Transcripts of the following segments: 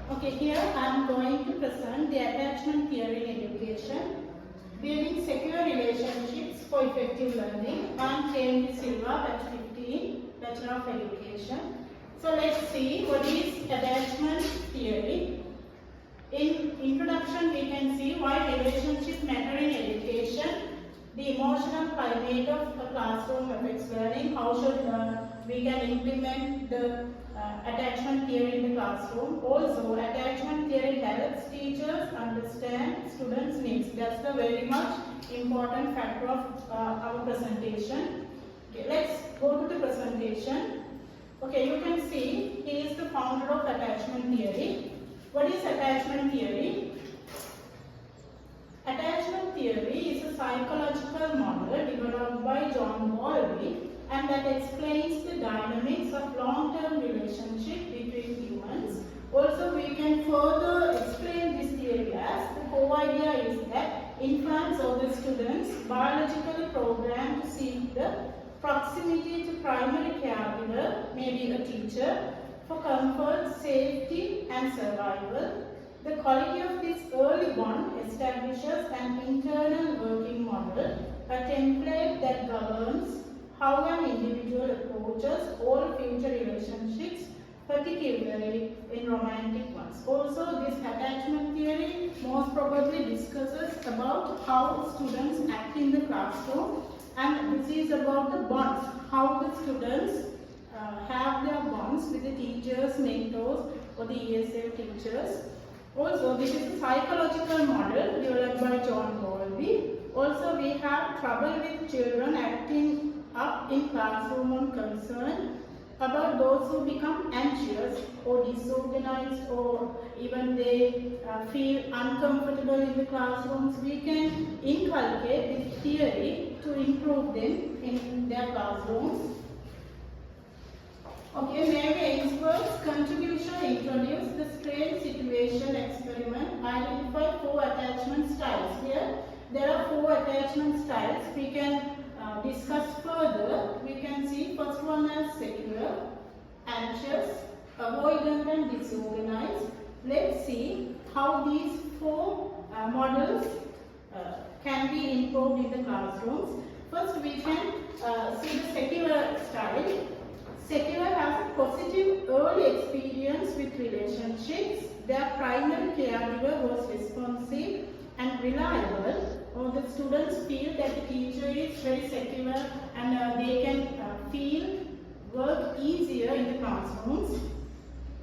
Okay, here I am going to present the attachment theory in education, building secure relationships for effective learning. I am B.Ed. Silva, batch 15, Bachelor of Education. So let's see what is attachment theory. In introduction, we can see why relationships matter in education, the emotional climate of a classroom affects learning, how should we can implement the attachment theory in the classroom. Also, attachment theory helps teachers understand students' needs. That's the very much important factor of our presentation. Okay, let's go to the presentation. Okay, you can see he is the founder of attachment theory. What is attachment theory? Attachment theory is a psychological model developed by B.Ed and that explains the dynamics of long-term relationship between humans. Also, we can further explain this theory as the core idea is that infants or the students biologically programmed to seek the proximity to primary caregiver, maybe a teacher, for comfort, safety and survival. The quality of this early bond establishes an internal working model, a template that governs how an individual approaches all future relationships, particularly in romantic ones. Also, this attachment theory most probably discusses about how students act in the classroom, and this is about the bonds, how the students have their bonds with the teachers, mentors or the ESL teachers. Also, this is a psychological model developed by B.Ed. Also, we have trouble with children acting up in classroom on concern about those who become anxious or disorganized or even they feel uncomfortable in the classrooms. We can inculcate this theory to improve them in their classrooms. Okay, Mary Ainsworth's contribution introduced the strange situation experiment, identify 4 attachment styles. Here, there are 4 attachment styles. We can discuss further. We can see first one as secure, anxious, avoidant and disorganized. Let's see how these 4 models can be improved in the classrooms. First, we can see the secure style. Secure has a positive early experience with relationships. Their primary caregiver was responsive and reliable. The students feel that the teacher is very secure and they can feel work easier in the classrooms.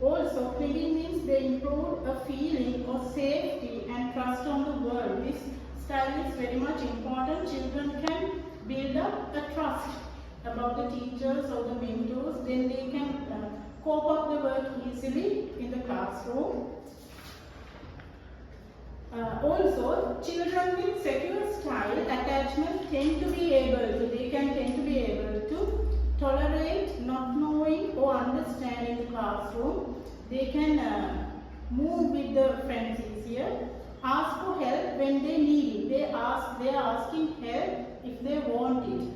Also, clinging means they improve a feeling of safety and trust on the world. This style is very much important. Children can build up a trust about the teachers or the mentors, then they can cope up the work easily in the classroom. Also, children with secure style attachment tend to be able to tolerate not knowing or understanding the classroom. They can move with the friends easier, ask for help when they need it. They are asking help if they want it.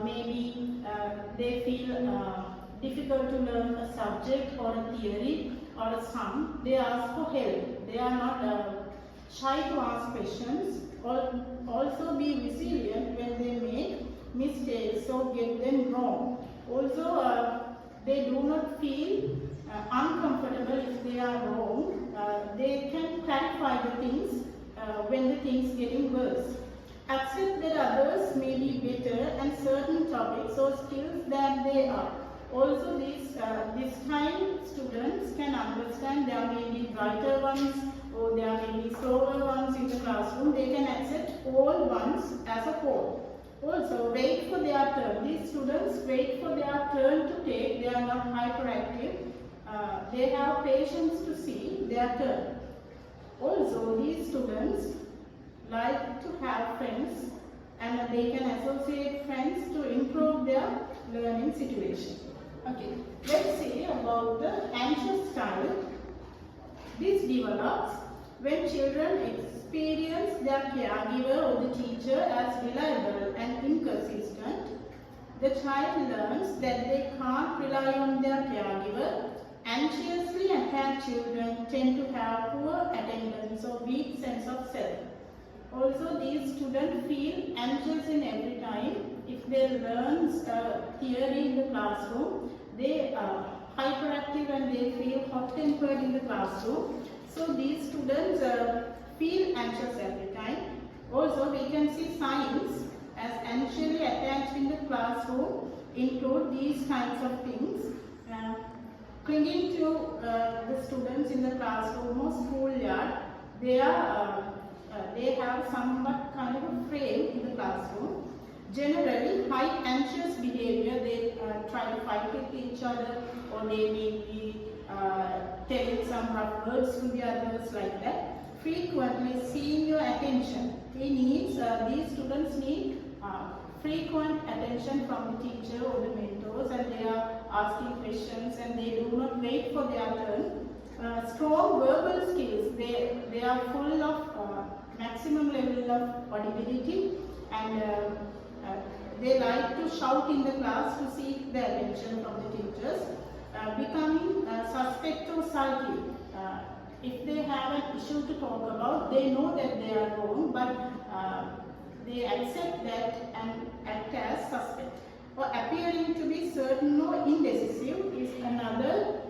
Maybe they feel difficult to learn a subject or a theory or a sum. They ask for help. They are not shy to ask questions. Also be resilient when they make mistakes or get them wrong. Also, they do not feel uncomfortable if they are wrong. They can clarify the things when the things getting worse. Accept that others may be better at certain topics or skills than they are. Also, this time students can understand there may be brighter ones or there may be slower ones in the classroom. They can accept all ones as a whole. Also, wait for their turn. These students wait for their turn to take. They are not hyperactive. They have patience to see their turn. Also, these students like to have friends and they can associate friends to improve their learning situation. Okay, let's see about the anxious style. This develops when children experience their caregiver or the teacher as reliable and inconsistent. The child learns that they can't rely on their caregiver. Anxiously attached children tend to have poor attendance or weak sense of self. Also, these students feel anxious in every time. If they learn theory in the classroom, they are hyperactive and they feel hot-tempered in the classroom. So these students feel anxious every time. Also, we can see signs as anxiously attached in the classroom include these kinds of things. Clinging to the students in the classroom or schoolyard, they have somewhat kind of a frame in the classroom. Generally, high anxious behavior, they try to fight with each other, or they may be telling some rough words to the others like that. Frequently seeing your attention. These students need frequent attention from the teacher or the mentors, and they are asking questions and they do not wait for their turn. Strong verbal skills, they are full of maximum level of audibility, and they like to shout in the class to seek the attention from the teachers. Becoming suspect or sulky. If they have an issue to talk about, they know that they are wrong, but they accept that and act as suspect. Or appearing to be certain or indecisive is another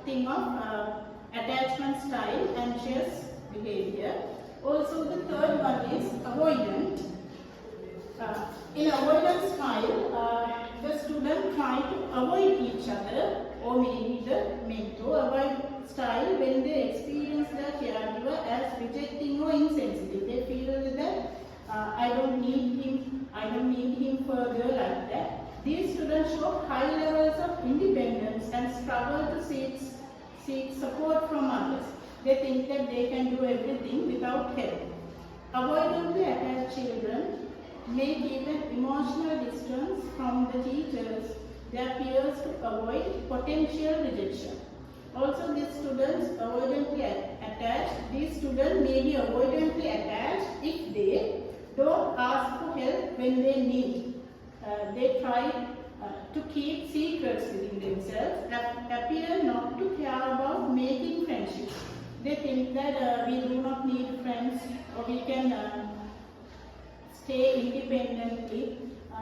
thing of attachment style, anxious behavior. Also, the third one is avoidant. In avoidance style, the student try to avoid each other or maybe the mentor. Avoid style when they experience the caregiver as rejecting or insensitive. They feel that I don't need him further like that. These students show high levels of independence and struggle to seek support from others. They think that they can do everything without help. Avoidantly attached children may keep an emotional distance from the teachers, their peers, to avoid potential rejection. Also, these students avoidantly attached. These students may be avoidantly attached if they don't ask for help when they need. They try to keep secrets within themselves, appear not to care about making friendships. They think that we do not need friends, or we can stay independently,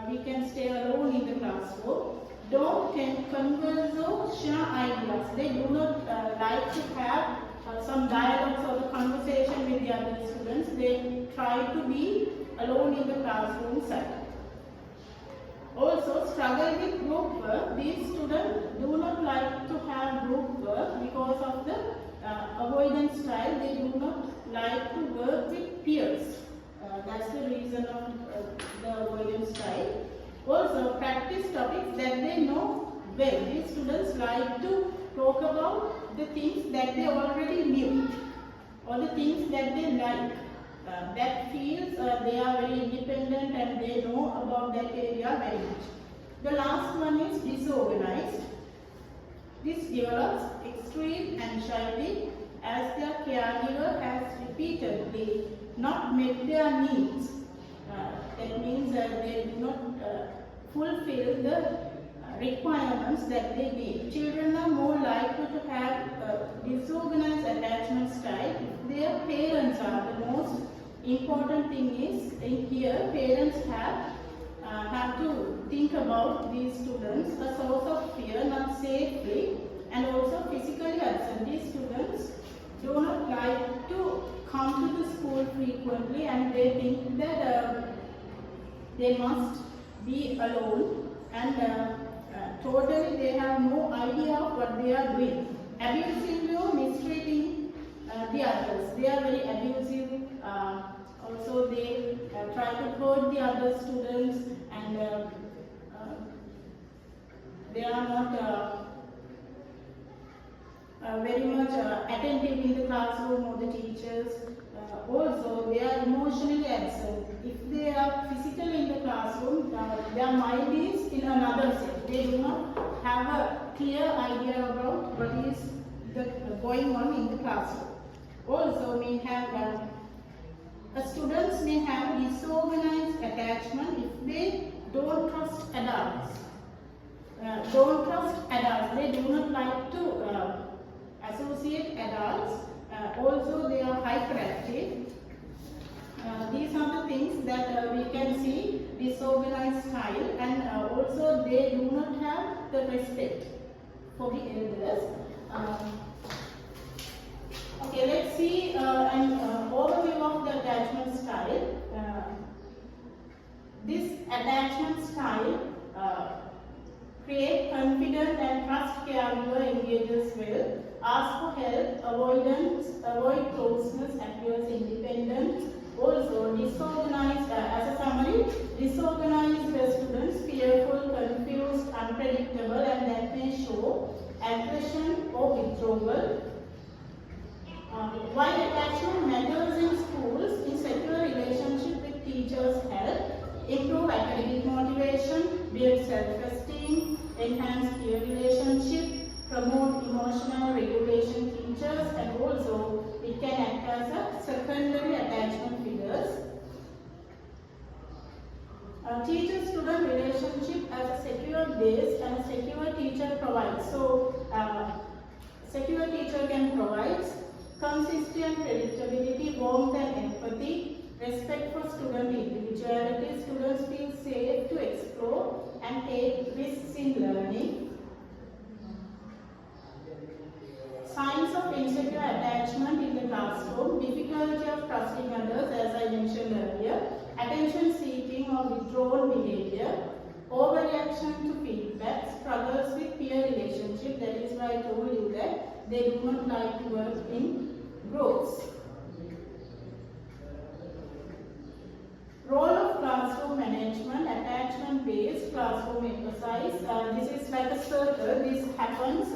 we can stay alone in the classroom. Don't converse or share ideas. They do not like to have some dialogues or the conversation with the other students. They try to be alone in the classroom side. Also, struggle with group work. These students do not like to have group work because of the avoidance style. They do not like to work with peers. That's the reason of the avoidance style. Also, practice topics that they know well. These students like to talk about the things that they already knew, or the things that they like. That feels they are very independent and they know about that area very much. The last one is disorganized. This develops extreme anxiety as their caregiver has repeatedly not met their needs. That means they do not fulfill the requirements that they need. Children are more likely to have disorganized attachment style if their parents are. The most important thing is in here, parents have to think about these students, a source of fear, not safely, and also physically absent. These students do not like to come to the school frequently, and they think that they must be alone, and totally they have no idea of what they are doing. Abusively or mistreating the others. They are very abusive. Also, they try to hurt the other students, and they are not very much attentive in the classroom or the teachers. Also, they are emotionally absent. If they are physically in the classroom, their mind is in another set. They do not have a clear idea about what is going on in the classroom. Also, may have students may have disorganized attachment if they don't trust adults. don't trust adults. They do not like to associate adults. Also, they are hyperactive. These are the things that we can see, disorganized style, and also they do not have the respect for the elders. Okay, let's see an overview of the attachment style. This attachment style create confident and trust caregiver engages well, ask for help, avoid closeness, appears independent. Also, disorganized, as a summary, disorganized students, fearful, confused, unpredictable, and that may show aggression or withdrawal. Why attachment matters in schools? In secure relationship with teachers help, improve academic motivation, build self-esteem, enhance peer relationship, promote emotional regulation teachers, and also it can act as a secondary attachment figures. Teacher-student relationship as a secure base and a secure teacher provides. So, secure teacher can provide consistent predictability, warmth and empathy, respect for student individuality. Students feel safe to explore and take risks in learning. Signs of insecure attachment in the classroom, difficulty of trusting others as I mentioned earlier, attention seeking or withdrawn behavior, overreaction to feedback, struggles with peer relationship. That is why I told you that they do not like to work in groups. Role of classroom management, attachment based classroom exercise. This is like a circle. This happens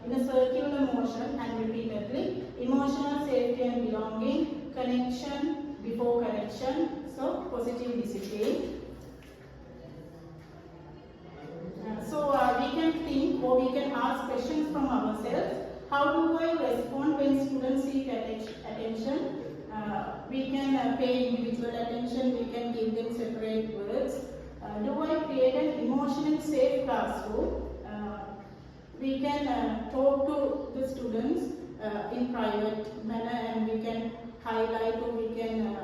in a circular motion and repeatedly. Emotional safety and belonging, connection before correction. So positive discipline. So we can think or we can ask questions from ourselves. How do I respond when students seek attention? We can pay individual attention, we can give them separate words. Do I create an emotionally safe classroom? We can talk to the students in private manner, and we can highlight or we can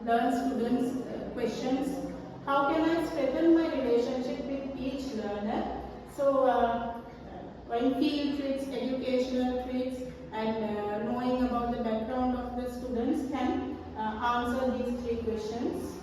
learn students' questions. How can I strengthen my relationship with each learner? So, when field trips, educational trips, and knowing about the background of the students can answer these three questions.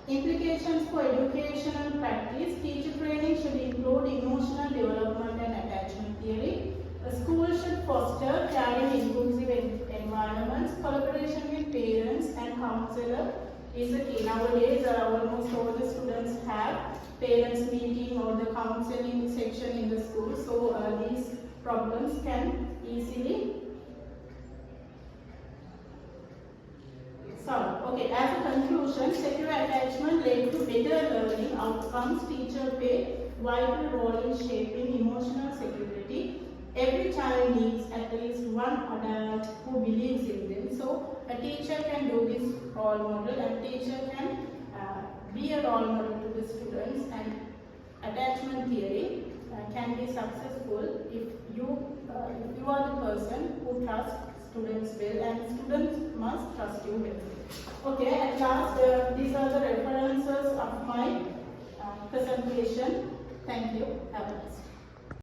Implications for educational practice. Teacher training should include emotional development and attachment theory. A school should foster caring, inclusive environments. Collaboration with parents and counselor is the key. Nowadays, almost all the students have parents meeting or the counseling section in the school. So these problems can easily solve. Okay, as a conclusion, secure attachment led to better learning outcomes. Teacher play vital role in shaping emotional security. Every child needs at least one adult who believes in them. So a teacher can do this role model, and teacher can be a role model to the students, and attachment theory can be successful if you are the person who trusts students well, and students must trust you well. Okay, at last, these are the references of my presentation. Thank you. Have a nice day.